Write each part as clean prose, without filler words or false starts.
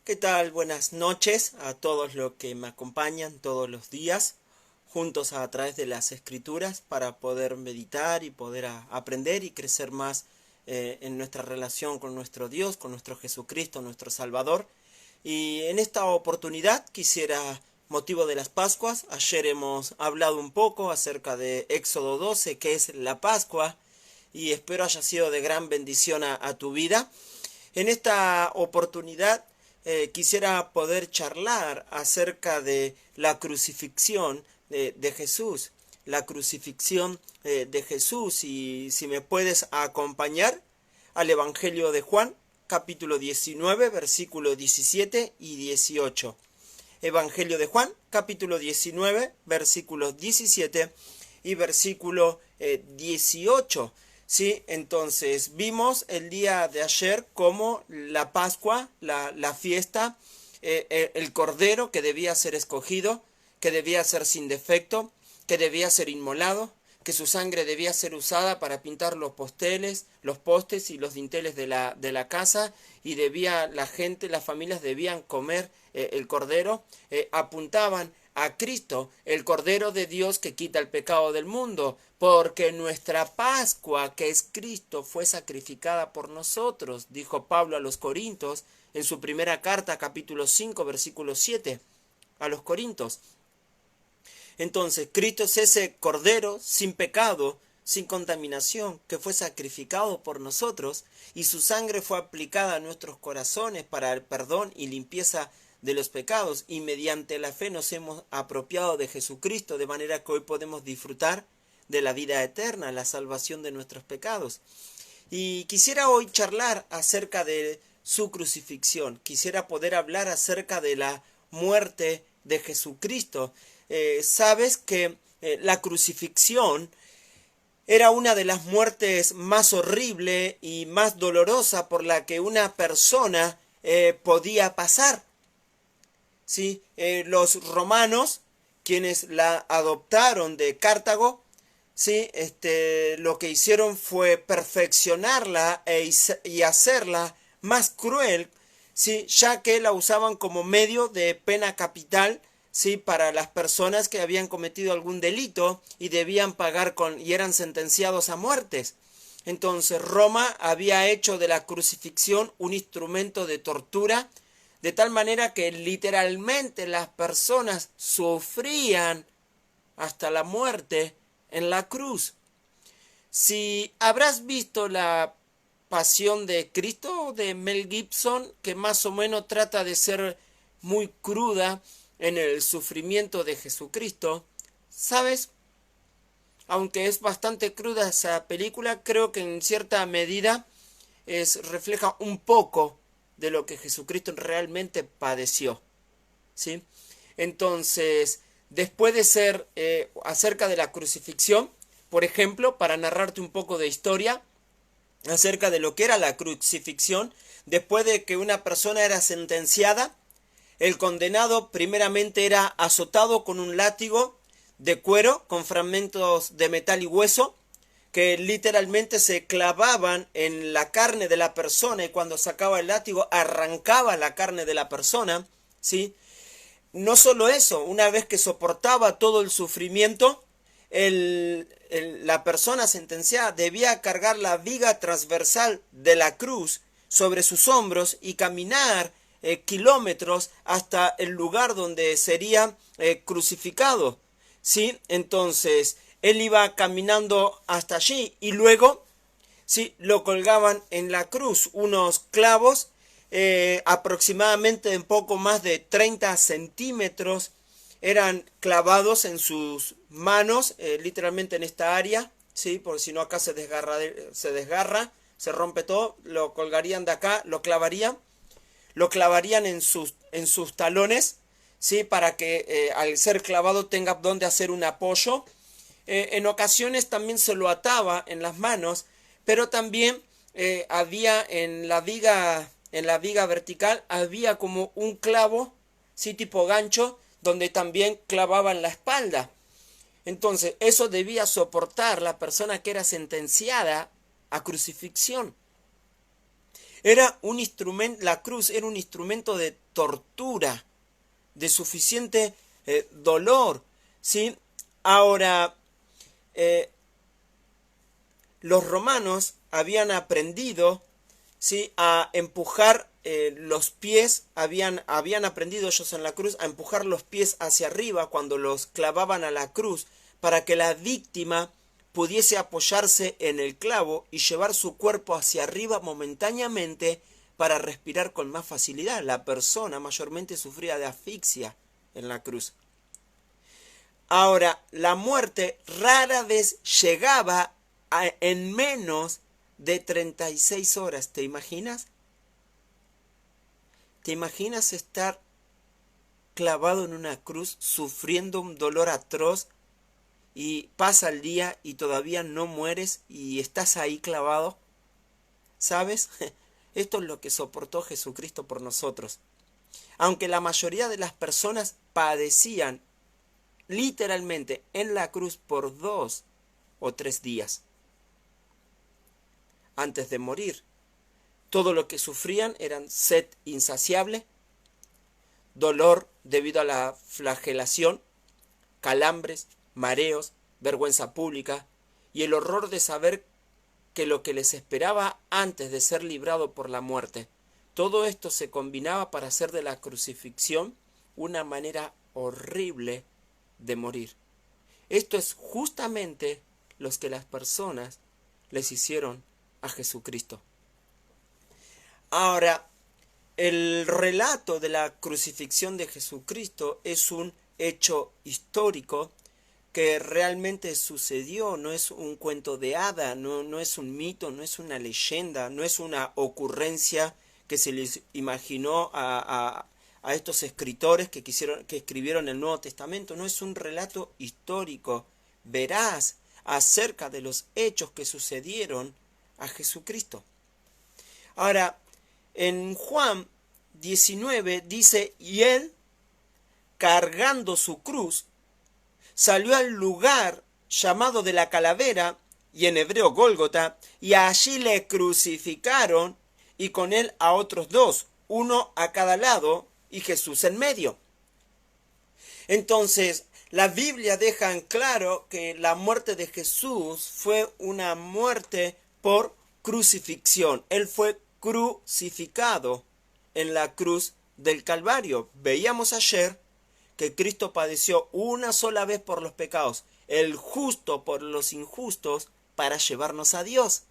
¿Qué tal? Buenas noches a todos los que me acompañan todos los días, juntos a través de las escrituras para poder meditar y poder aprender y crecer más en nuestra relación con nuestro Dios, con nuestro Jesucristo, nuestro Salvador. Y en esta oportunidad quisiera, motivo de las Pascuas, ayer hemos hablado un poco acerca de Éxodo 12, que es la Pascua, y espero haya sido de gran bendición a tu vida. En esta oportunidad quisiera poder charlar acerca de la crucifixión de Jesús, la crucifixión de Jesús, y si me puedes acompañar al Evangelio de Juan, capítulo 19, versículos 17 y 18. Evangelio de Juan, capítulo 19, versículos 17 y versículo 18. Sí, entonces vimos el día de ayer cómo la Pascua, la fiesta, el cordero que debía ser escogido, que debía ser sin defecto, que debía ser inmolado, que su sangre debía ser usada para pintar los posteles, los postes y los dinteles de la casa, y la gente, las familias debían comer el cordero, apuntaban a Cristo, el Cordero de Dios que quita el pecado del mundo, porque nuestra Pascua, que es Cristo, fue sacrificada por nosotros, dijo Pablo a los Corintios en su primera carta, capítulo 5, versículo 7, a los Corintios. Entonces, Cristo es ese Cordero sin pecado, sin contaminación, que fue sacrificado por nosotros, y su sangre fue aplicada a nuestros corazones para el perdón y limpieza de los pecados, y mediante la fe nos hemos apropiado de Jesucristo, de manera que hoy podemos disfrutar de la vida eterna, la salvación de nuestros pecados. Y quisiera hoy charlar acerca de su crucifixión, quisiera poder hablar acerca de la muerte de Jesucristo. Sabes que la crucifixión era una de las muertes más horribles y más dolorosa por la que una persona podía pasar. ¿Sí? Los romanos, quienes la adoptaron de Cartago, ¿sí? Lo que hicieron fue perfeccionarla y hacerla más cruel, ¿sí? Ya que la usaban como medio de pena capital, ¿sí? Para las personas que habían cometido algún delito y debían pagar y eran sentenciados a muertes. Entonces Roma había hecho de la crucifixión un instrumento de tortura, de tal manera que literalmente las personas sufrían hasta la muerte en la cruz. Si habrás visto la Pasión de Cristo de Mel Gibson, que más o menos trata de ser muy cruda en el sufrimiento de Jesucristo, ¿sabes? Aunque es bastante cruda esa película, creo que en cierta medida refleja un poco de lo que Jesucristo realmente padeció, ¿sí? Entonces, después de ser acerca de la crucifixión, por ejemplo, para narrarte un poco de historia acerca de lo que era la crucifixión, después de que una persona era sentenciada, el condenado primeramente era azotado con un látigo de cuero con fragmentos de metal y hueso, que literalmente se clavaban en la carne de la persona, y cuando sacaba el látigo arrancaba la carne de la persona, ¿sí? No solo eso, una vez que soportaba todo el sufrimiento, la persona sentenciada debía cargar la viga transversal de la cruz sobre sus hombros y caminar kilómetros hasta el lugar donde sería crucificado, ¿sí? Entonces él iba caminando hasta allí y luego, ¿sí?, lo colgaban en la cruz, unos clavos aproximadamente en poco más de 30 centímetros eran clavados en sus manos, literalmente en esta área, ¿sí? Por si no acá se desgarra, se rompe todo, lo colgarían de acá, lo clavarían en sus talones, ¿sí? Para que al ser clavado tenga donde hacer un apoyo. En ocasiones también se lo ataba en las manos, pero también había en la viga vertical, había como un clavo, ¿sí?, tipo gancho, donde también clavaban la espalda. Entonces eso debía soportar la persona que era sentenciada a crucifixión. Era un instrumento, la cruz era un instrumento de tortura, de suficiente dolor, ¿sí? Ahora, eh, los romanos habían aprendido, ¿sí?, a empujar los pies, habían aprendido ellos en la cruz a empujar los pies hacia arriba cuando los clavaban a la cruz, para que la víctima pudiese apoyarse en el clavo y llevar su cuerpo hacia arriba momentáneamente para respirar con más facilidad. La persona mayormente sufría de asfixia en la cruz. Ahora, la muerte rara vez llegaba en menos de 36 horas. ¿Te imaginas? ¿Te imaginas estar clavado en una cruz, sufriendo un dolor atroz, y pasa el día y todavía no mueres y estás ahí clavado? ¿Sabes? Esto es lo que soportó Jesucristo por nosotros. Aunque la mayoría de las personas padecían literalmente en la cruz por 2 o 3 días antes de morir. Todo lo que sufrían eran sed insaciable, dolor debido a la flagelación, calambres, mareos, vergüenza pública y el horror de saber que lo que les esperaba antes de ser librado por la muerte. Todo esto se combinaba para hacer de la crucifixión una manera horrible de morir. Esto es justamente lo que las personas les hicieron a Jesucristo. Ahora, el relato de la crucifixión de Jesucristo es un hecho histórico que realmente sucedió, no es un cuento de hada, no es un mito, no es una leyenda, no es una ocurrencia que se les imaginó a estos escritores que escribieron el Nuevo Testamento, no es un relato histórico, veraz, acerca de los hechos que sucedieron a Jesucristo. Ahora, en Juan 19 dice, y él, cargando su cruz, salió al lugar llamado de la calavera, y en hebreo Gólgota, y allí le crucificaron, y con él a otros 2, uno a cada lado, y Jesús en medio. Entonces, la Biblia deja en claro que la muerte de Jesús fue una muerte por crucifixión. Él fue crucificado en la cruz del Calvario. Veíamos ayer que Cristo padeció una sola vez por los pecados, el justo por los injustos, para llevarnos a Dios.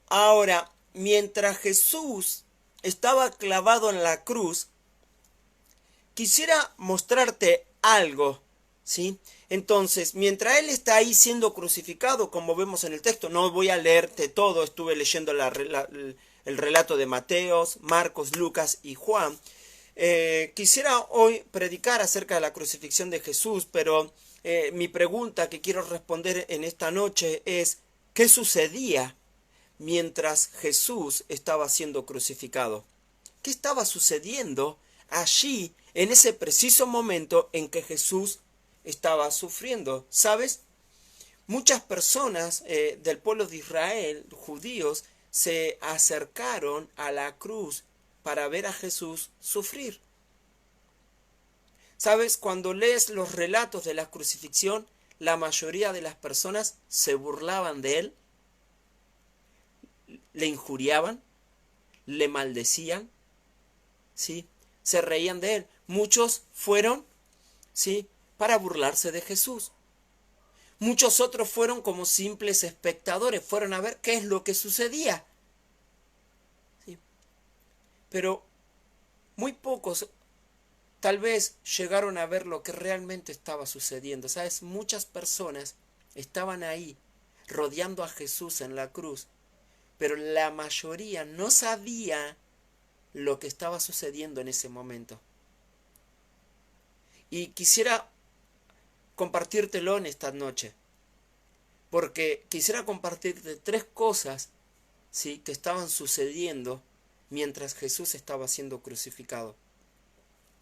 Ahora, mientras Jesús estaba clavado en la cruz, quisiera mostrarte algo, ¿sí? Entonces, mientras él está ahí siendo crucificado, como vemos en el texto, no voy a leerte todo, estuve leyendo el relato de Mateos, Marcos, Lucas y Juan. Quisiera hoy predicar acerca de la crucifixión de Jesús, pero mi pregunta que quiero responder en esta noche es, ¿qué sucedía mientras Jesús estaba siendo crucificado? ¿Qué estaba sucediendo allí en ese preciso momento en que Jesús estaba sufriendo? ¿Sabes? Muchas personas del pueblo de Israel, judíos, se acercaron a la cruz para ver a Jesús sufrir. ¿Sabes? Cuando lees los relatos de la crucifixión, la mayoría de las personas se burlaban de él, le injuriaban, le maldecían, ¿sí? Se reían de él. Muchos fueron, ¿sí?, para burlarse de Jesús. Muchos otros fueron como simples espectadores, fueron a ver qué es lo que sucedía. ¿Sí? Pero muy pocos tal vez llegaron a ver lo que realmente estaba sucediendo. ¿Sabes? Muchas personas estaban ahí rodeando a Jesús en la cruz, pero la mayoría no sabía lo que estaba sucediendo en ese momento. Y quisiera compartírtelo en esta noche, porque quisiera compartirte 3 cosas, ¿sí?, que estaban sucediendo mientras Jesús estaba siendo crucificado.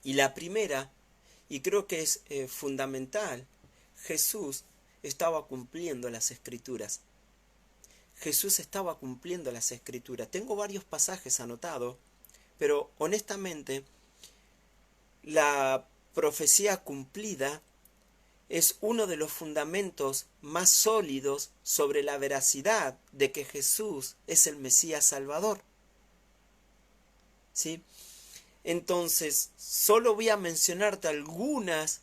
Y la primera, y creo que es fundamental, Jesús estaba cumpliendo las Escrituras. Jesús estaba cumpliendo las Escrituras. Tengo varios pasajes anotados, pero honestamente la profecía cumplida es uno de los fundamentos más sólidos sobre la veracidad de que Jesús es el Mesías Salvador. ¿Sí? Entonces, solo voy a mencionarte algunas,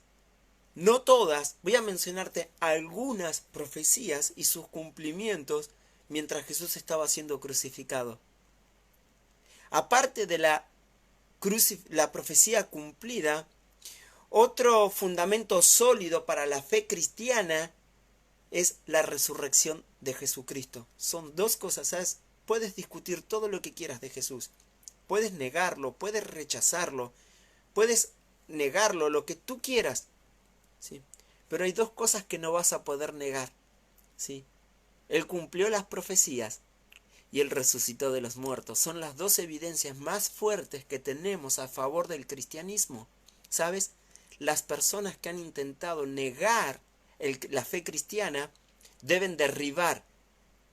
no todas, voy a mencionarte algunas profecías y sus cumplimientos mientras Jesús estaba siendo crucificado. Aparte de la profecía cumplida, otro fundamento sólido para la fe cristiana es la resurrección de Jesucristo. Son dos cosas, ¿sabes? Puedes discutir todo lo que quieras de Jesús. Puedes negarlo, puedes rechazarlo, puedes negarlo, lo que tú quieras, ¿sí? Pero hay dos cosas que no vas a poder negar, ¿sí? Él cumplió las profecías y Él resucitó de los muertos. Son las dos evidencias más fuertes que tenemos a favor del cristianismo, ¿sabes? Las personas que han intentado negar la fe cristiana deben derribar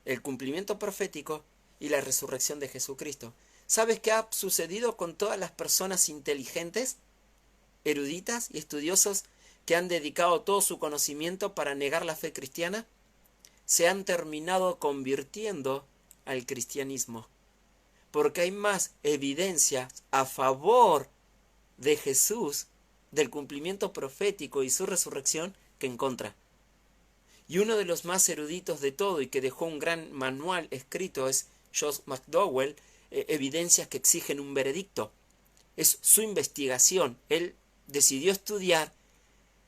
el cumplimiento profético y la resurrección de Jesucristo. ¿Sabes qué ha sucedido con todas las personas inteligentes, eruditas y estudiosos que han dedicado todo su conocimiento para negar la fe cristiana? Se han terminado convirtiendo al cristianismo, porque hay más evidencia a favor de Jesús, del cumplimiento profético y su resurrección, que en contra. Y uno de los más eruditos de todo y que dejó un gran manual escrito es Josh McDowell, Evidencias que exigen un veredicto. Es su investigación. Él decidió estudiar,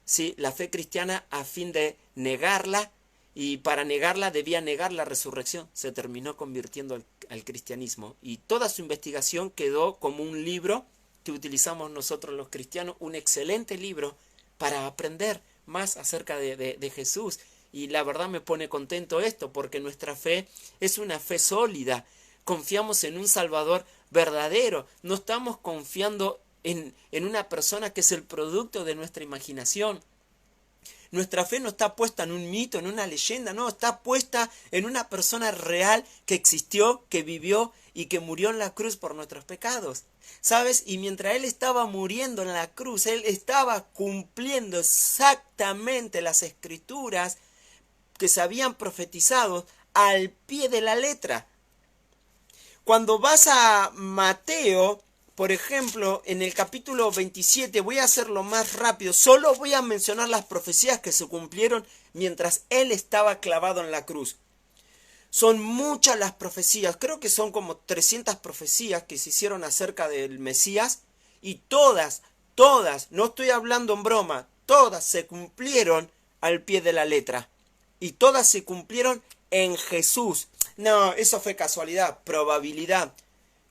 ¿sí?, la fe cristiana a fin de negarla, y para negarla debía negar la resurrección. Se terminó convirtiendo al cristianismo. Y toda su investigación quedó como un libro que utilizamos nosotros los cristianos, un excelente libro para aprender más acerca de Jesús. Y la verdad me pone contento esto, porque nuestra fe es una fe sólida. Confiamos en un Salvador verdadero. No estamos confiando en una persona que es el producto de nuestra imaginación. Nuestra fe no está puesta en un mito, en una leyenda, no, está puesta en una persona real que existió, que vivió y que murió en la cruz por nuestros pecados. ¿Sabes? Y mientras Él estaba muriendo en la cruz, Él estaba cumpliendo exactamente las Escrituras que se habían profetizado al pie de la letra. Cuando vas a Mateo, por ejemplo, en el capítulo 27, voy a hacerlo más rápido, solo voy a mencionar las profecías que se cumplieron mientras Él estaba clavado en la cruz. Son muchas las profecías, creo que son como 300 profecías que se hicieron acerca del Mesías, y todas, no estoy hablando en broma, todas se cumplieron al pie de la letra, y todas se cumplieron en Jesús. No, eso fue casualidad, probabilidad.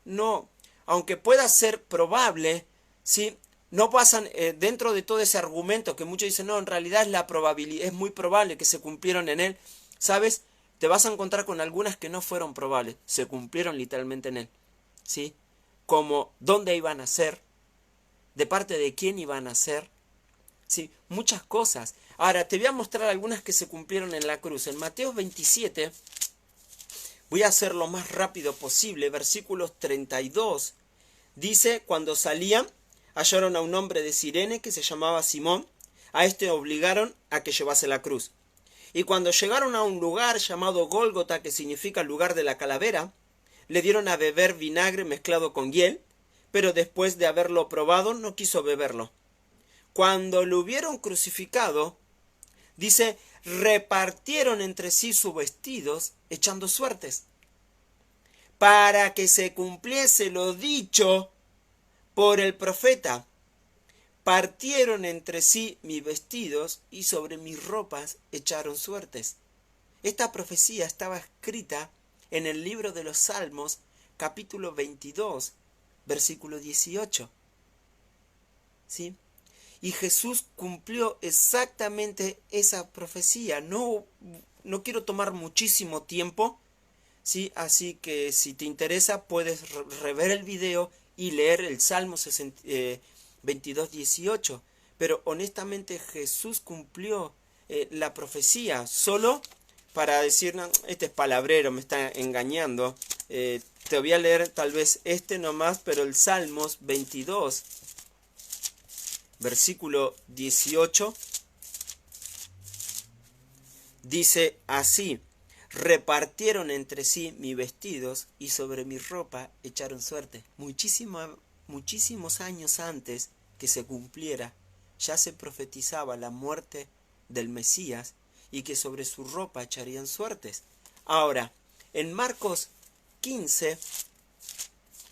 No, aunque pueda ser probable, ¿sí?, no pasan dentro de todo ese argumento que muchos dicen, no, en realidad es la probabilidad, es muy probable que se cumplieron en Él. ¿Sabes? Te vas a encontrar con algunas que no fueron probables, se cumplieron literalmente en Él, ¿sí? Como dónde iban a ser, de parte de quién iban a ser, ¿sí? Muchas cosas. Ahora, te voy a mostrar algunas que se cumplieron en la cruz. En Mateo 27, voy a hacer lo más rápido posible, versículos 32, dice, cuando salían, hallaron a un hombre de Cirene que se llamaba Simón, a este obligaron a que llevase la cruz. Y cuando llegaron a un lugar llamado Gólgota, que significa lugar de la calavera, le dieron a beber vinagre mezclado con hiel, pero después de haberlo probado no quiso beberlo. Cuando lo hubieron crucificado, dice, repartieron entre sí sus vestidos, echando suertes, para que se cumpliese lo dicho por el profeta. Partieron entre sí mis vestidos y sobre mis ropas echaron suertes. Esta profecía estaba escrita en el libro de los Salmos, capítulo 22, versículo 18. ¿Sí? Y Jesús cumplió exactamente esa profecía. No quiero tomar muchísimo tiempo, ¿sí? Así que si te interesa puedes rever el video y leer el Salmo 22, 18. Pero honestamente Jesús cumplió la profecía. Solo para decir, no, este es palabrero, me está engañando, te voy a leer tal vez este nomás, pero el Salmos 22, versículo 18, dice así: repartieron entre sí mis vestidos y sobre mi ropa echaron suerte. Muchísimos años antes que se cumpliera, ya se profetizaba la muerte del Mesías y que sobre su ropa echarían suertes. Ahora, en Marcos 15,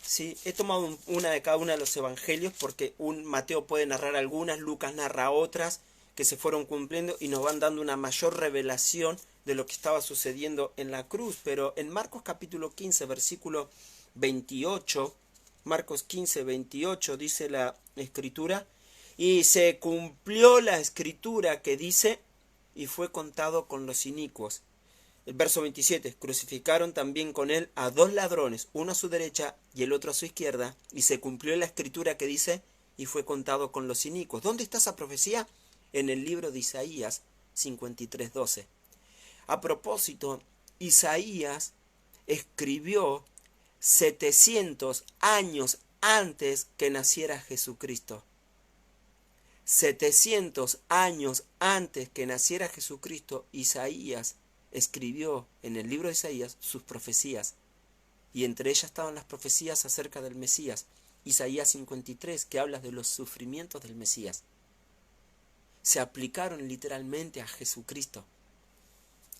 ¿sí? He tomado una de cada uno de los evangelios porque Mateo puede narrar algunas, Lucas narra otras que se fueron cumpliendo y nos van dando una mayor revelación de lo que estaba sucediendo en la cruz. Pero en Marcos capítulo 15, versículo 28, Marcos 15, 28 dice la escritura: y se cumplió la escritura que dice, y fue contado con los inicuos. El verso 27, crucificaron también con él a 2 ladrones, uno a su derecha y el otro a su izquierda, y se cumplió la escritura que dice, y fue contado con los inicuos. ¿Dónde está esa profecía? En el libro de Isaías 53:12. A propósito, Isaías escribió 700 años antes que naciera Jesucristo. 700 años antes que naciera Jesucristo, Isaías escribió en el libro de Isaías sus profecías. Y entre ellas estaban las profecías acerca del Mesías. Isaías 53, que habla de los sufrimientos del Mesías. Se aplicaron literalmente a Jesucristo.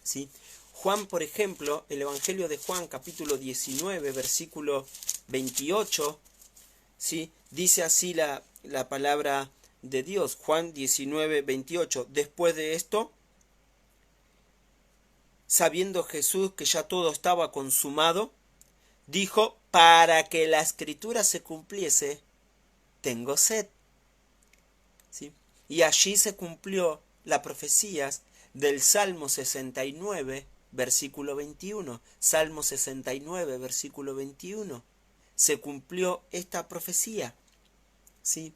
¿Sí? Juan, por ejemplo, el Evangelio de Juan, capítulo 19, versículo 28, ¿sí? Dice así la palabra de Dios. Juan 19, 28. Después de esto, sabiendo Jesús que ya todo estaba consumado, dijo: para que la escritura se cumpliese, tengo sed. ¿Sí? Y allí se cumplió la profecía del Salmo 69, versículo 21. Salmo 69, versículo 21. Se cumplió esta profecía. ¿Sí?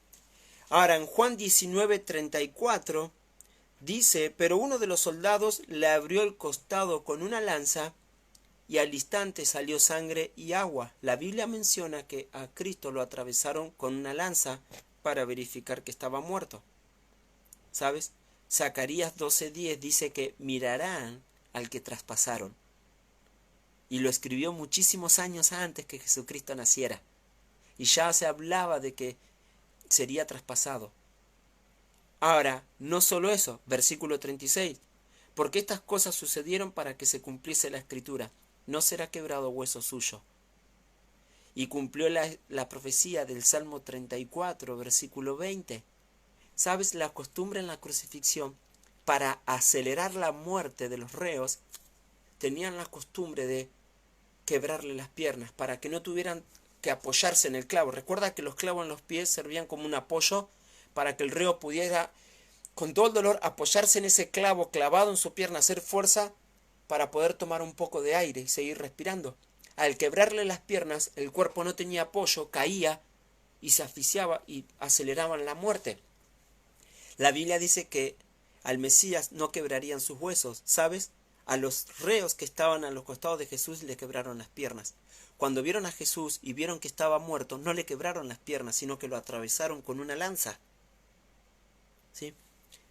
Ahora, en Juan 19, 34, dice: pero uno de los soldados le abrió el costado con una lanza, y al instante salió sangre y agua. La Biblia menciona que a Cristo lo atravesaron con una lanza para verificar que estaba muerto. ¿Sabes? Zacarías 12:10 dice que mirarán al que traspasaron. Y lo escribió muchísimos años antes que Jesucristo naciera. Y ya se hablaba de que sería traspasado. Ahora, no solo eso, versículo 36. Porque estas cosas sucedieron para que se cumpliese la escritura. No será quebrado hueso suyo. Y cumplió la profecía del Salmo 34, versículo 20. ¿Sabes? La costumbre en la crucifixión, para acelerar la muerte de los reos, tenían la costumbre de quebrarle las piernas para que no tuvieran que apoyarse en el clavo. Recuerda que los clavos en los pies servían como un apoyo para que el reo pudiera, con todo el dolor, apoyarse en ese clavo clavado en su pierna, hacer fuerza para poder tomar un poco de aire y seguir respirando. Al quebrarle las piernas, el cuerpo no tenía apoyo, caía y se asfixiaba y aceleraban la muerte. La Biblia dice que al Mesías no quebrarían sus huesos, ¿sabes? A los reos que estaban a los costados de Jesús le quebraron las piernas. Cuando vieron a Jesús y vieron que estaba muerto, no le quebraron las piernas, sino que lo atravesaron con una lanza. ¿Sí?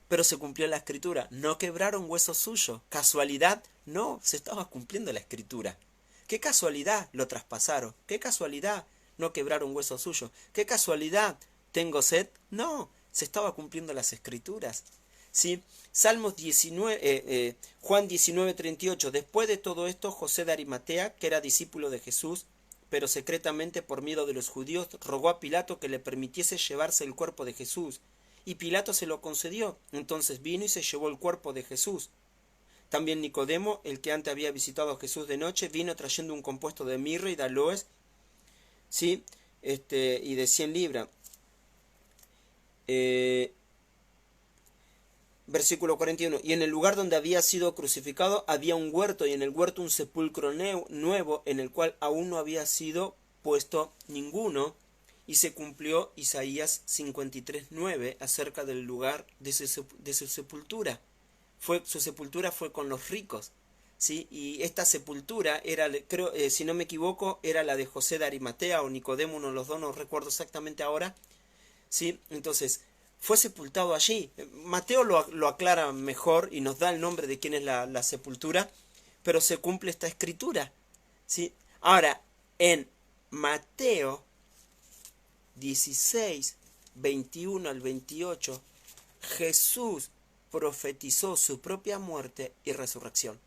Pero se cumplió la escritura. No quebraron huesos suyos. ¿Casualidad? No, se estaba cumpliendo la escritura. ¿Qué casualidad? Lo traspasaron. ¿Qué casualidad? No quebraron huesos suyos. ¿Qué casualidad? ¿Tengo sed? No, se estaba cumpliendo las escrituras. ¿Sí? Salmos 19, Juan 19, 38. Después de todo esto, José de Arimatea, que era discípulo de Jesús, pero secretamente por miedo de los judíos, rogó a Pilato que le permitiese llevarse el cuerpo de Jesús. Y Pilato se lo concedió. Entonces vino y se llevó el cuerpo de Jesús. También Nicodemo, el que antes había visitado a Jesús de noche, vino trayendo un compuesto de mirra y de aloes, ¿sí? Y de 100 libras. Versículo 41. Y en el lugar donde había sido crucificado había un huerto, y en el huerto un sepulcro nuevo, en el cual aún no había sido puesto ninguno. Y se cumplió Isaías 53:9 acerca del lugar de su sepultura. Su sepultura fue con los ricos. ¿sí? Y esta sepultura era, creo, si no me equivoco, era la de José de Arimatea o Nicodemo, uno de los dos, no recuerdo exactamente ahora, ¿sí? Entonces, fue sepultado allí. Mateo lo aclara mejor y nos da el nombre de quién es la sepultura, pero se cumple esta escritura, ¿sí? Ahora, en Mateo 16, 21 al 28, Jesús profetizó su propia muerte y resurrección.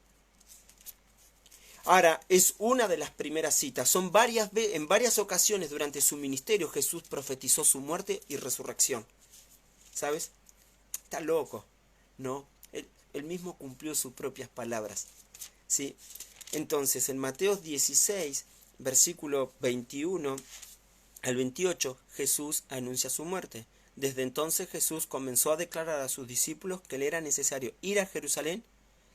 Ahora, es una de las primeras citas. En varias ocasiones durante su ministerio Jesús profetizó su muerte y resurrección. ¿Sabes? Está loco, ¿no? Él mismo cumplió sus propias palabras. ¿Sí? Entonces, en Mateo 16, versículo 21 al 28, Jesús anuncia su muerte. Desde entonces Jesús comenzó a declarar a sus discípulos que le era necesario ir a Jerusalén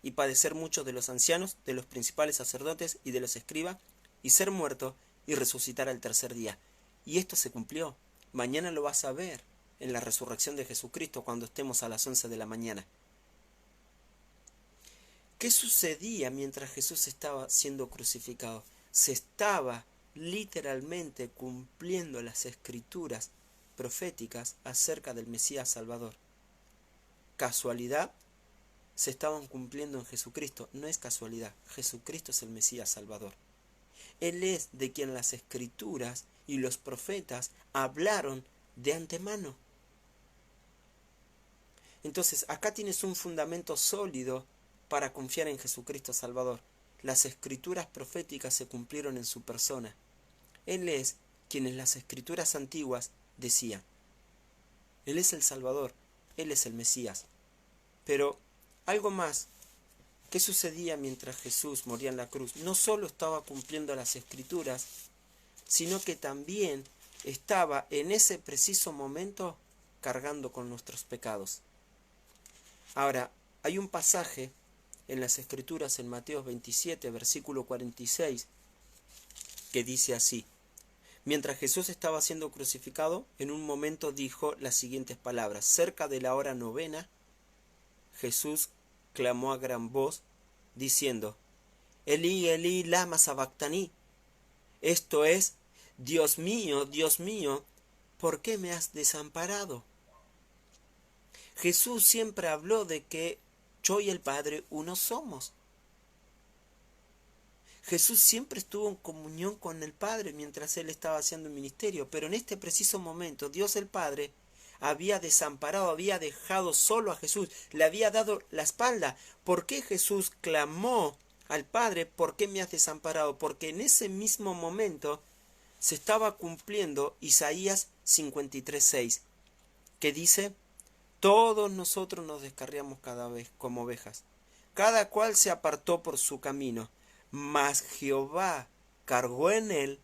y padecer mucho de los ancianos, de los principales sacerdotes y de los escribas, y ser muerto y resucitar al tercer día. Y esto se cumplió. Mañana lo vas a ver en la resurrección de Jesucristo cuando estemos a las 11 de la mañana. ¿Qué sucedía mientras Jesús estaba siendo crucificado? Se estaba literalmente cumpliendo las escrituras proféticas acerca del Mesías Salvador. ¿Casualidad? Se estaban cumpliendo en Jesucristo. No es casualidad. Jesucristo es el Mesías Salvador. Él es de quien las escrituras y los profetas hablaron de antemano. Entonces, acá tienes un fundamento sólido para confiar en Jesucristo Salvador. Las escrituras proféticas se cumplieron en su persona. Él es quien en las escrituras antiguas decía. Él es el Salvador. Él es el Mesías. Pero algo más. ¿Qué sucedía mientras Jesús moría en la cruz? No solo estaba cumpliendo las escrituras, sino que también estaba en ese preciso momento cargando con nuestros pecados. Ahora, hay un pasaje en las escrituras en Mateo 27, versículo 46, que dice así. Mientras Jesús estaba siendo crucificado, en un momento dijo las siguientes palabras. Cerca de la hora novena, Jesús clamó a gran voz, diciendo, Elí, Elí, lama sabactaní. Esto es, Dios mío, ¿por qué me has desamparado? Jesús siempre habló de que yo y el Padre uno somos. Jesús siempre estuvo en comunión con el Padre mientras Él estaba haciendo el ministerio, pero en este preciso momento Dios el Padre había desamparado, había dejado solo a Jesús, le había dado la espalda. ¿Por qué Jesús clamó al Padre? ¿Por qué me has desamparado? Porque en ese mismo momento se estaba cumpliendo Isaías 53:6, que dice, todos nosotros nos descarriamos cada vez como ovejas, cada cual se apartó por su camino, mas Jehová cargó en él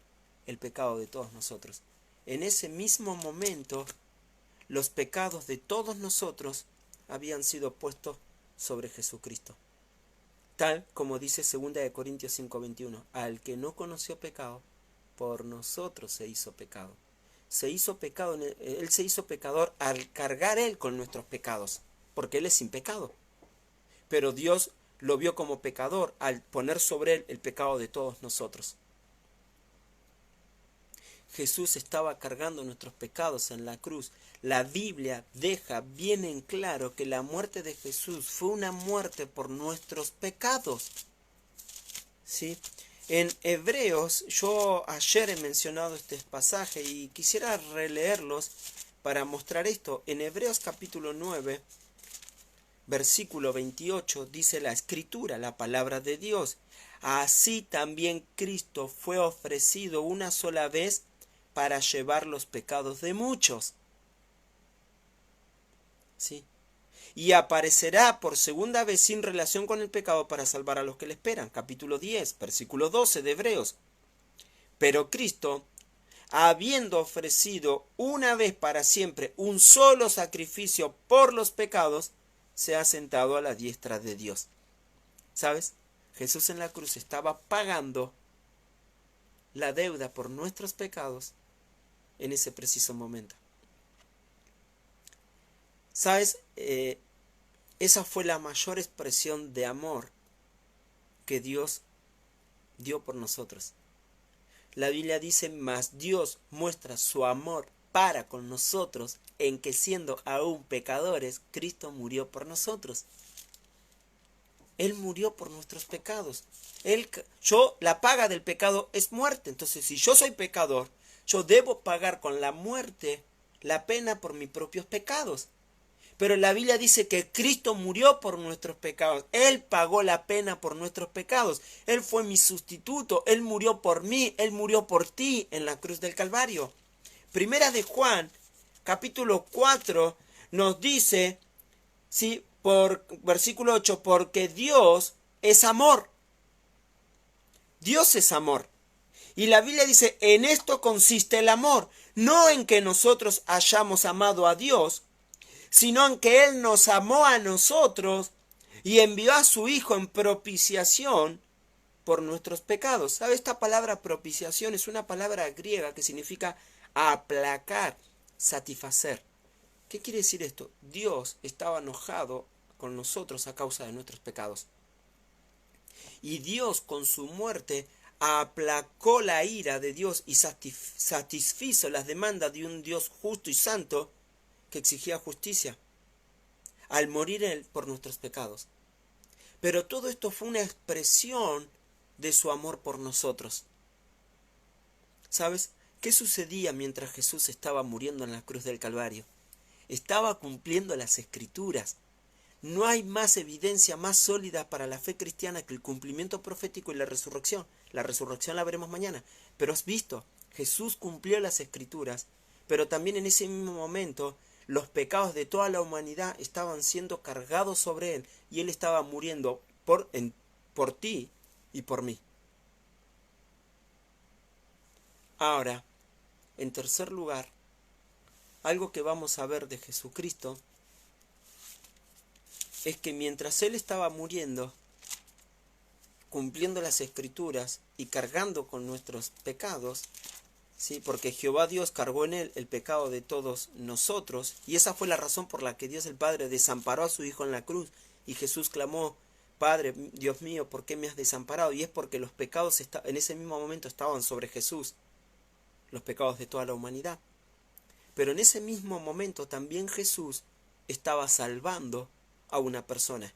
el pecado de todos nosotros. En ese mismo momento, los pecados de todos nosotros habían sido puestos sobre Jesucristo. Tal como dice 2 Corintios 5:21, al que no conoció pecado, por nosotros se hizo pecado. Él se hizo pecador al cargar él con nuestros pecados, porque él es sin pecado. Pero Dios lo vio como pecador al poner sobre él el pecado de todos nosotros. Jesús estaba cargando nuestros pecados en la cruz. La Biblia deja bien en claro que la muerte de Jesús fue una muerte por nuestros pecados. ¿Sí? En Hebreos, yo ayer he mencionado este pasaje y quisiera releerlos para mostrar esto. En Hebreos capítulo 9, versículo 28, dice la Escritura, la palabra de Dios. Así también Cristo fue ofrecido una sola vez para llevar los pecados de muchos. ¿Sí? Y aparecerá por segunda vez sin relación con el pecado para salvar a los que le esperan. Capítulo 10, versículo 12 de Hebreos. Pero Cristo, habiendo ofrecido una vez para siempre un solo sacrificio por los pecados, se ha sentado a la diestra de Dios. ¿Sabes? Jesús en la cruz estaba pagando la deuda por nuestros pecados en ese preciso momento. ¿Sabes? Esa fue la mayor expresión de amor que Dios dio por nosotros. La Biblia dice, mas Dios muestra su amor para con nosotros en que siendo aún pecadores, Cristo murió por nosotros. Él murió por nuestros pecados. La paga del pecado es muerte. Entonces, si yo soy pecador, yo debo pagar con la muerte la pena por mis propios pecados. Pero la Biblia dice que Cristo murió por nuestros pecados. Él pagó la pena por nuestros pecados. Él fue mi sustituto. Él murió por mí. Él murió por ti en la cruz del Calvario. Primera de Juan, capítulo 4, nos dice, ¿sí? Por versículo 8, porque Dios es amor. Dios es amor. Y la Biblia dice, en esto consiste el amor. No en que nosotros hayamos amado a Dios, sino en que Él nos amó a nosotros y envió a su Hijo en propiciación por nuestros pecados. ¿Sabe? Esta palabra propiciación es una palabra griega que significa aplacar, satisfacer. ¿Qué quiere decir esto? Dios estaba enojado con nosotros a causa de nuestros pecados. Y Dios con su muerte aplacó la ira de Dios y satisfizo las demandas de un Dios justo y santo que exigía justicia, al morir Él por nuestros pecados. Pero todo esto fue una expresión de su amor por nosotros. ¿Sabes? ¿Qué sucedía mientras Jesús estaba muriendo en la cruz del Calvario? Estaba cumpliendo las Escrituras. No hay más evidencia más sólida para la fe cristiana que el cumplimiento profético y la resurrección. La resurrección la veremos mañana. Pero has visto, Jesús cumplió las Escrituras, pero también en ese mismo momento los pecados de toda la humanidad estaban siendo cargados sobre Él y Él estaba muriendo por ti y por mí. Ahora, en tercer lugar, algo que vamos a ver de Jesucristo es que mientras Él estaba muriendo, cumpliendo las Escrituras y cargando con nuestros pecados, ¿sí? Porque Jehová Dios cargó en Él el pecado de todos nosotros, y esa fue la razón por la que Dios el Padre desamparó a su Hijo en la cruz, y Jesús clamó, Padre, Dios mío, ¿por qué me has desamparado? Y es porque los pecados en ese mismo momento estaban sobre Jesús, los pecados de toda la humanidad. Pero en ese mismo momento también Jesús estaba salvando a una persona.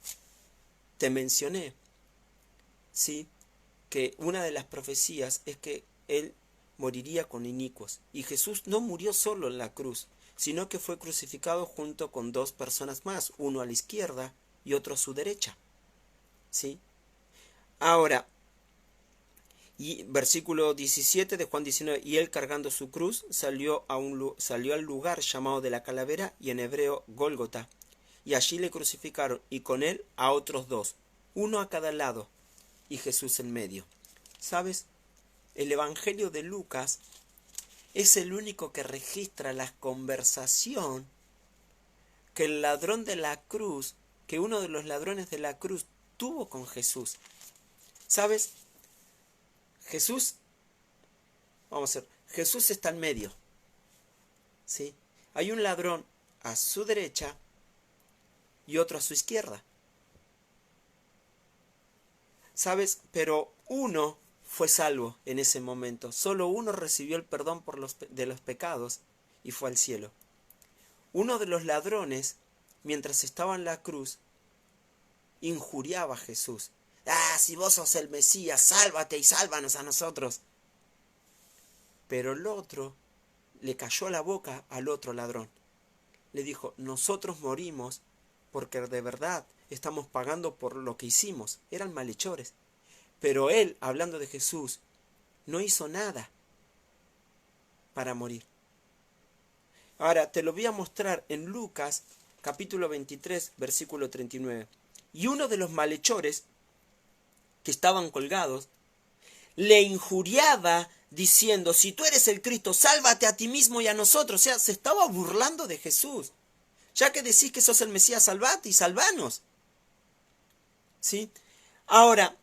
Te mencioné, ¿sí?, que una de las profecías es que Él moriría con inicuos. Y Jesús no murió solo en la cruz, sino que fue crucificado junto con dos personas más, uno a la izquierda y otro a su derecha. ¿Sí? Ahora, y versículo 17 de Juan 19, y él cargando su cruz salió al lugar llamado de la calavera, y en hebreo Gólgota, y allí le crucificaron, y con él a otros dos, uno a cada lado, y Jesús en medio. ¿Sabes? El Evangelio de Lucas es el único que registra la conversación que el ladrón de la cruz, que uno de los ladrones de la cruz tuvo con Jesús. ¿Sabes? Jesús está en medio. ¿Sí? Hay un ladrón a su derecha y otro a su izquierda. ¿Sabes? Pero uno fue salvo en ese momento. Solo uno recibió el perdón de los pecados y fue al cielo. Uno de los ladrones, mientras estaba en la cruz, injuriaba a Jesús. Si vos sos el Mesías, sálvate y sálvanos a nosotros. Pero el otro le cayó la boca al otro ladrón. Le dijo, nosotros morimos porque de verdad estamos pagando por lo que hicimos. Eran malhechores. Pero él, hablando de Jesús, no hizo nada para morir. Ahora, te lo voy a mostrar en Lucas, capítulo 23, versículo 39. Y uno de los malhechores que estaban colgados, le injuriaba diciendo, si tú eres el Cristo, sálvate a ti mismo y a nosotros. O sea, se estaba burlando de Jesús. Ya que decís que sos el Mesías, salvate y salvanos. ¿Sí? Ahora,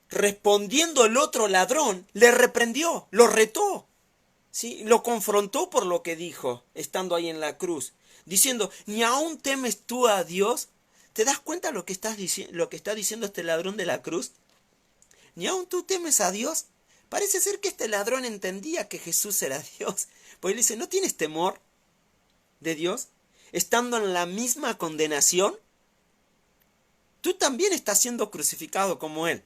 respondiendo el otro ladrón, le reprendió, lo retó. ¿Sí? Lo confrontó por lo que dijo, estando ahí en la cruz, diciendo, ¿ni aún temes tú a Dios, ¿Te das cuenta lo que lo que está diciendo este ladrón de la cruz? ¿Ni aun tú temes a Dios? Parece ser que este ladrón entendía que Jesús era Dios. Pues él dice, ¿no tienes temor de Dios? Estando en la misma condenación, tú también estás siendo crucificado como Él.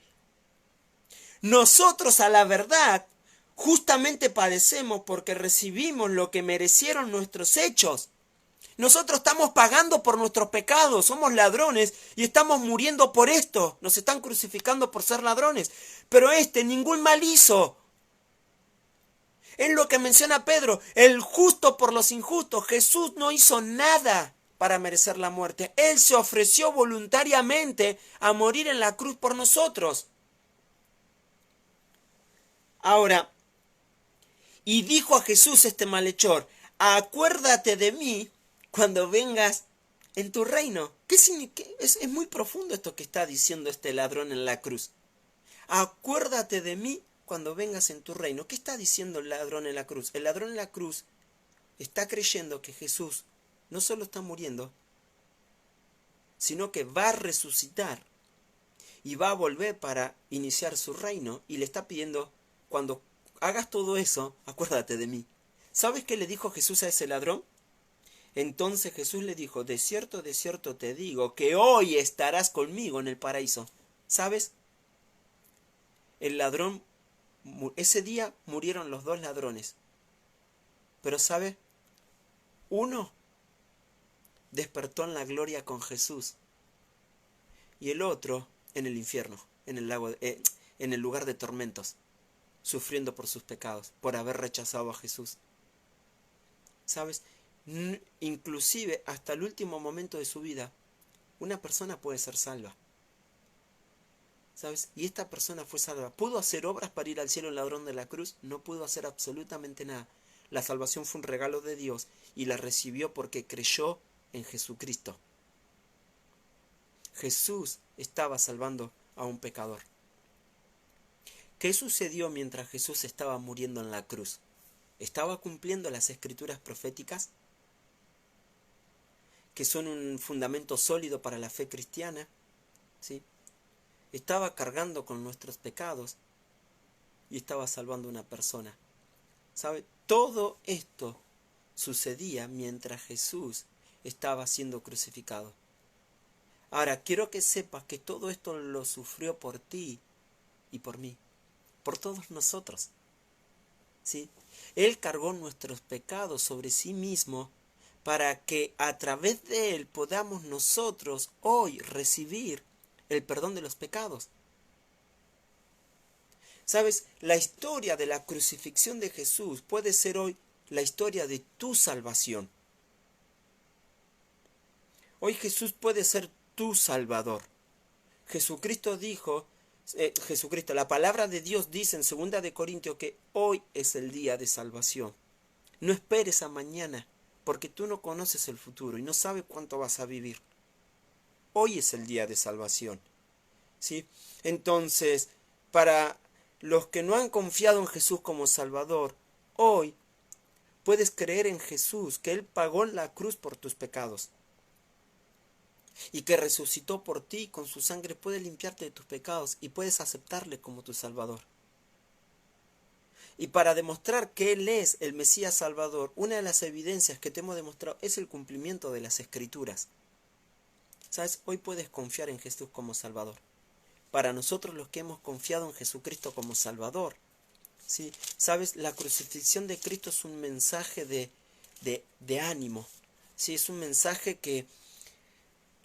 Nosotros, a la verdad, justamente padecemos porque recibimos lo que merecieron nuestros hechos. Nosotros estamos pagando por nuestros pecados, somos ladrones y estamos muriendo por esto. Nos están crucificando por ser ladrones. Pero ningún mal hizo. Es lo que menciona Pedro, el justo por los injustos. Jesús no hizo nada para merecer la muerte. Él se ofreció voluntariamente a morir en la cruz por nosotros. Ahora, y dijo a Jesús este malhechor, acuérdate de mí cuando vengas en tu reino. ¿Qué significa? Es muy profundo esto que está diciendo este ladrón en la cruz. Acuérdate de mí cuando vengas en tu reino. ¿Qué está diciendo el ladrón en la cruz? El ladrón en la cruz está creyendo que Jesús no solo está muriendo, sino que va a resucitar y va a volver para iniciar su reino, y le está pidiendo, cuando hagas todo eso, acuérdate de mí. ¿Sabes qué le dijo Jesús a ese ladrón? Entonces Jesús le dijo, de cierto te digo, que hoy estarás conmigo en el paraíso. ¿Sabes? El ladrón, ese día murieron los dos ladrones. Pero ¿sabes? Uno despertó en la gloria con Jesús y el otro en el infierno, en el lugar de tormentos, sufriendo por sus pecados, por haber rechazado a Jesús. ¿Sabes? Inclusive hasta el último momento de su vida, una persona puede ser salva. ¿Sabes? Y esta persona fue salva. ¿Pudo hacer obras para ir al cielo el ladrón de la cruz? No pudo hacer absolutamente nada. La salvación fue un regalo de Dios y la recibió porque creyó en Jesucristo. Jesús estaba salvando a un pecador. ¿Qué sucedió mientras Jesús estaba muriendo en la cruz? ¿Estaba cumpliendo las escrituras proféticas, que son un fundamento sólido para la fe cristiana? ¿Sí? Estaba cargando con nuestros pecados y estaba salvando a una persona. ¿Sabe? Todo esto sucedía mientras Jesús estaba siendo crucificado. Ahora, quiero que sepas que todo esto lo sufrió por ti y por mí, por todos nosotros. ¿Sí? Él cargó nuestros pecados sobre sí mismo para que a través de él podamos nosotros hoy recibir el perdón de los pecados. ¿Sabes? La historia de la crucifixión de Jesús puede ser hoy la historia de tu salvación. Hoy Jesús puede ser tu Salvador. Jesucristo dijo, la palabra de Dios dice en 2 Corintios que hoy es el día de salvación. No esperes a mañana, porque tú no conoces el futuro y no sabes cuánto vas a vivir. Hoy es el día de salvación. ¿Sí? Entonces, para los que no han confiado en Jesús como Salvador, hoy puedes creer en Jesús, que Él pagó en la cruz por tus pecados y que resucitó por ti, con su sangre puede limpiarte de tus pecados y puedes aceptarle como tu Salvador. Y para demostrar que Él es el Mesías Salvador, una de las evidencias que te hemos demostrado es el cumplimiento de las Escrituras. ¿Sabes? Hoy puedes confiar en Jesús como Salvador. Para nosotros los que hemos confiado en Jesucristo como Salvador, ¿sí? ¿Sabes? La crucifixión de Cristo es un mensaje de ánimo, ¿sí? Es un mensaje que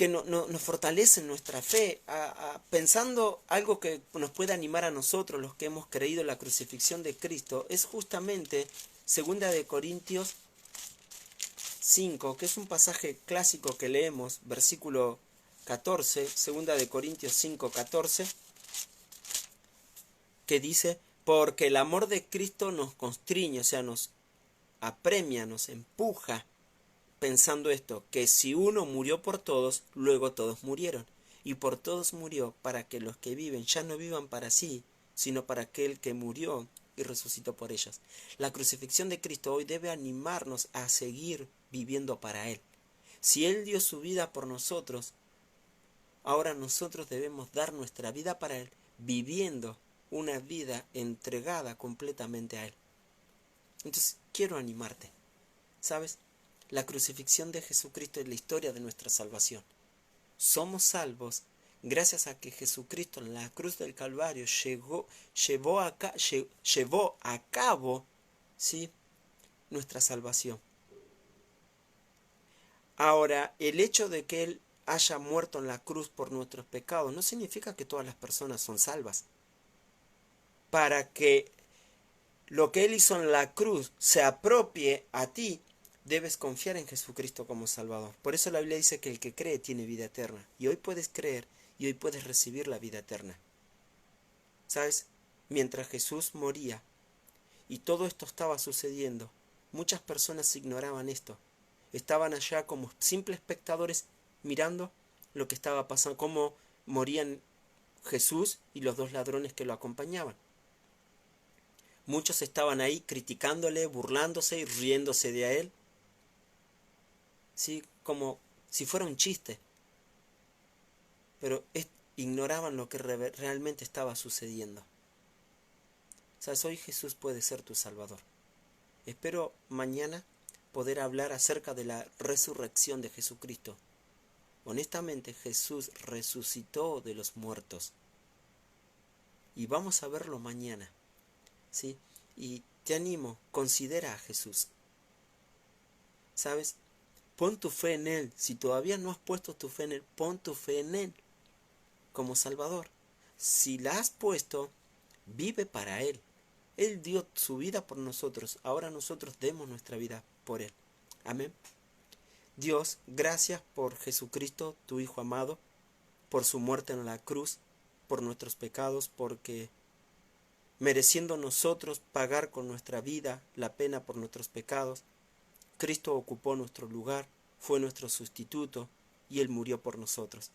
nos fortalece en nuestra fe, pensando algo que nos puede animar a nosotros, los que hemos creído en la crucifixión de Cristo, es justamente 2 Corintios 5, que es un pasaje clásico que leemos, versículo 14, 2 Corintios 5, 14, que dice, porque el amor de Cristo nos constriñe, o sea, nos apremia, nos empuja, pensando esto, que si uno murió por todos, luego todos murieron, y por todos murió para que los que viven ya no vivan para sí, sino para aquel que murió y resucitó por ellos. La crucifixión de Cristo hoy debe animarnos a seguir viviendo para Él. Si Él dio su vida por nosotros, ahora nosotros debemos dar nuestra vida para Él, viviendo una vida entregada completamente a Él. Entonces, quiero animarte, ¿sabes? La crucifixión de Jesucristo es la historia de nuestra salvación. Somos salvos gracias a que Jesucristo en la cruz del Calvario llevó a cabo, ¿sí?, nuestra salvación. Ahora, el hecho de que Él haya muerto en la cruz por nuestros pecados no significa que todas las personas son salvas. Para que lo que Él hizo en la cruz se apropie a ti, debes confiar en Jesucristo como Salvador. Por eso la Biblia dice que el que cree tiene vida eterna. Y hoy puedes creer y hoy puedes recibir la vida eterna. ¿Sabes? Mientras Jesús moría y todo esto estaba sucediendo, muchas personas ignoraban esto. Estaban allá como simples espectadores mirando lo que estaba pasando, cómo morían Jesús y los dos ladrones que lo acompañaban. Muchos estaban ahí criticándole, burlándose y riéndose de él, ¿sí?, como si fuera un chiste. Pero ignoraban lo que realmente estaba sucediendo. ¿Sabes? Hoy Jesús puede ser tu Salvador. Espero mañana poder hablar acerca de la resurrección de Jesucristo. Honestamente, Jesús resucitó de los muertos. Y vamos a verlo mañana, ¿sí? Y te animo, considera a Jesús. ¿Sabes? Pon tu fe en Él. Si todavía no has puesto tu fe en Él, pon tu fe en Él como Salvador. Si la has puesto, vive para Él. Él dio su vida por nosotros. Ahora nosotros demos nuestra vida por Él. Amén. Dios, gracias por Jesucristo, tu Hijo amado, por su muerte en la cruz, por nuestros pecados, porque mereciendo nosotros pagar con nuestra vida la pena por nuestros pecados, Cristo ocupó nuestro lugar, fue nuestro sustituto y Él murió por nosotros.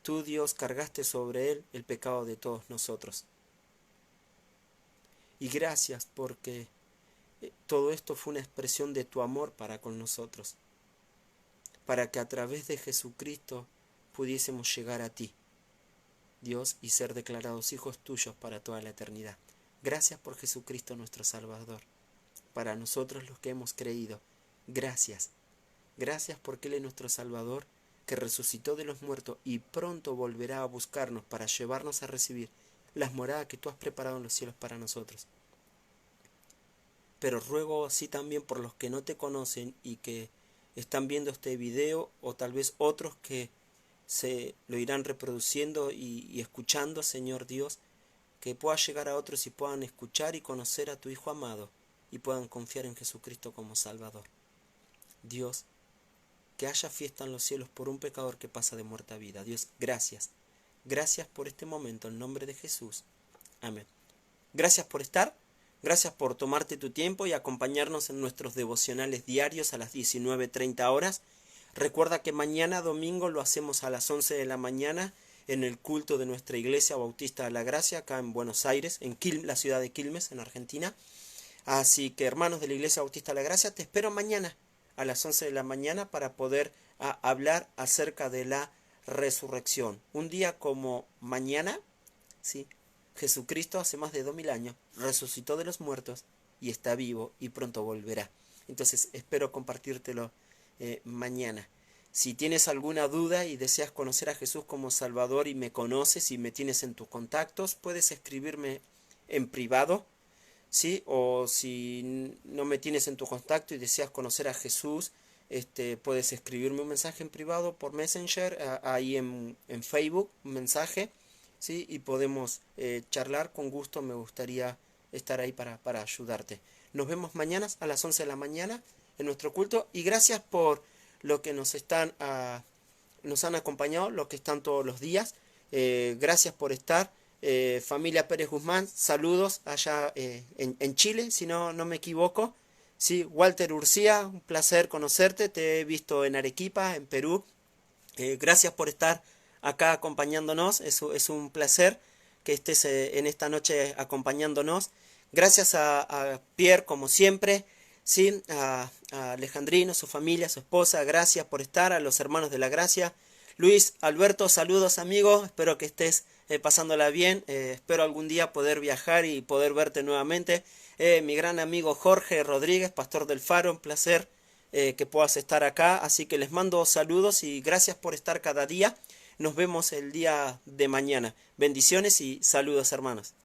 Tú, Dios, cargaste sobre Él el pecado de todos nosotros. Y gracias porque todo esto fue una expresión de tu amor para con nosotros, para que a través de Jesucristo pudiésemos llegar a ti, Dios, y ser declarados hijos tuyos para toda la eternidad. Gracias por Jesucristo nuestro Salvador. Para nosotros los que hemos creído, gracias. Gracias porque Él es nuestro Salvador, que resucitó de los muertos y pronto volverá a buscarnos para llevarnos a recibir las moradas que tú has preparado en los cielos para nosotros. Pero ruego así también por los que no te conocen y que están viendo este video, o tal vez otros que se lo irán reproduciendo y escuchando, Señor Dios, que pueda llegar a otros y puedan escuchar y conocer a tu Hijo amado y puedan confiar en Jesucristo como Salvador. Dios, que haya fiesta en los cielos por un pecador que pasa de muerte a vida. Dios, gracias. Gracias por este momento, en nombre de Jesús. Amén. Gracias por estar. Gracias por tomarte tu tiempo y acompañarnos en nuestros devocionales diarios a las 19:30 horas. Recuerda que mañana domingo lo hacemos a las 11 de la mañana en el culto de nuestra Iglesia Bautista de la Gracia, acá en Buenos Aires, en la ciudad de Quilmes, en Argentina. Así que, hermanos de la Iglesia Bautista de la Gracia, te espero mañana a las 11 de la mañana para poder hablar acerca de la resurrección. Un día como mañana, ¿sí?, Jesucristo hace más de 2000 años resucitó de los muertos y está vivo y pronto volverá. Entonces espero compartírtelo mañana. Si tienes alguna duda y deseas conocer a Jesús como Salvador y me conoces y me tienes en tus contactos, puedes escribirme en privado, ¿sí? O si no me tienes en tu contacto y deseas conocer a Jesús, puedes escribirme un mensaje en privado por Messenger, ahí en Facebook, un mensaje, ¿sí? Y podemos charlar con gusto. Me gustaría estar ahí para ayudarte. Nos vemos mañana a las 11 de la mañana en nuestro culto. Y gracias por lo que nos han acompañado, los que están todos los días. Gracias por estar. Familia Pérez Guzmán, saludos allá en Chile, si no me equivoco. Sí, Walter Urcía, un placer conocerte. Te he visto en Arequipa, en Perú. Gracias por estar acá acompañándonos. Es un placer que estés en esta noche acompañándonos. Gracias a Pierre, como siempre, ¿sí? A Alejandrino, su familia, su esposa. Gracias por estar. A los hermanos de la gracia, Luis, Alberto, saludos amigo, espero que estés pasándola bien, espero algún día poder viajar y poder verte nuevamente. Mi gran amigo Jorge Rodríguez, pastor del Faro, un placer que puedas estar acá, así que les mando saludos y gracias por estar cada día. Nos vemos el día de mañana. Bendiciones y saludos, hermanos.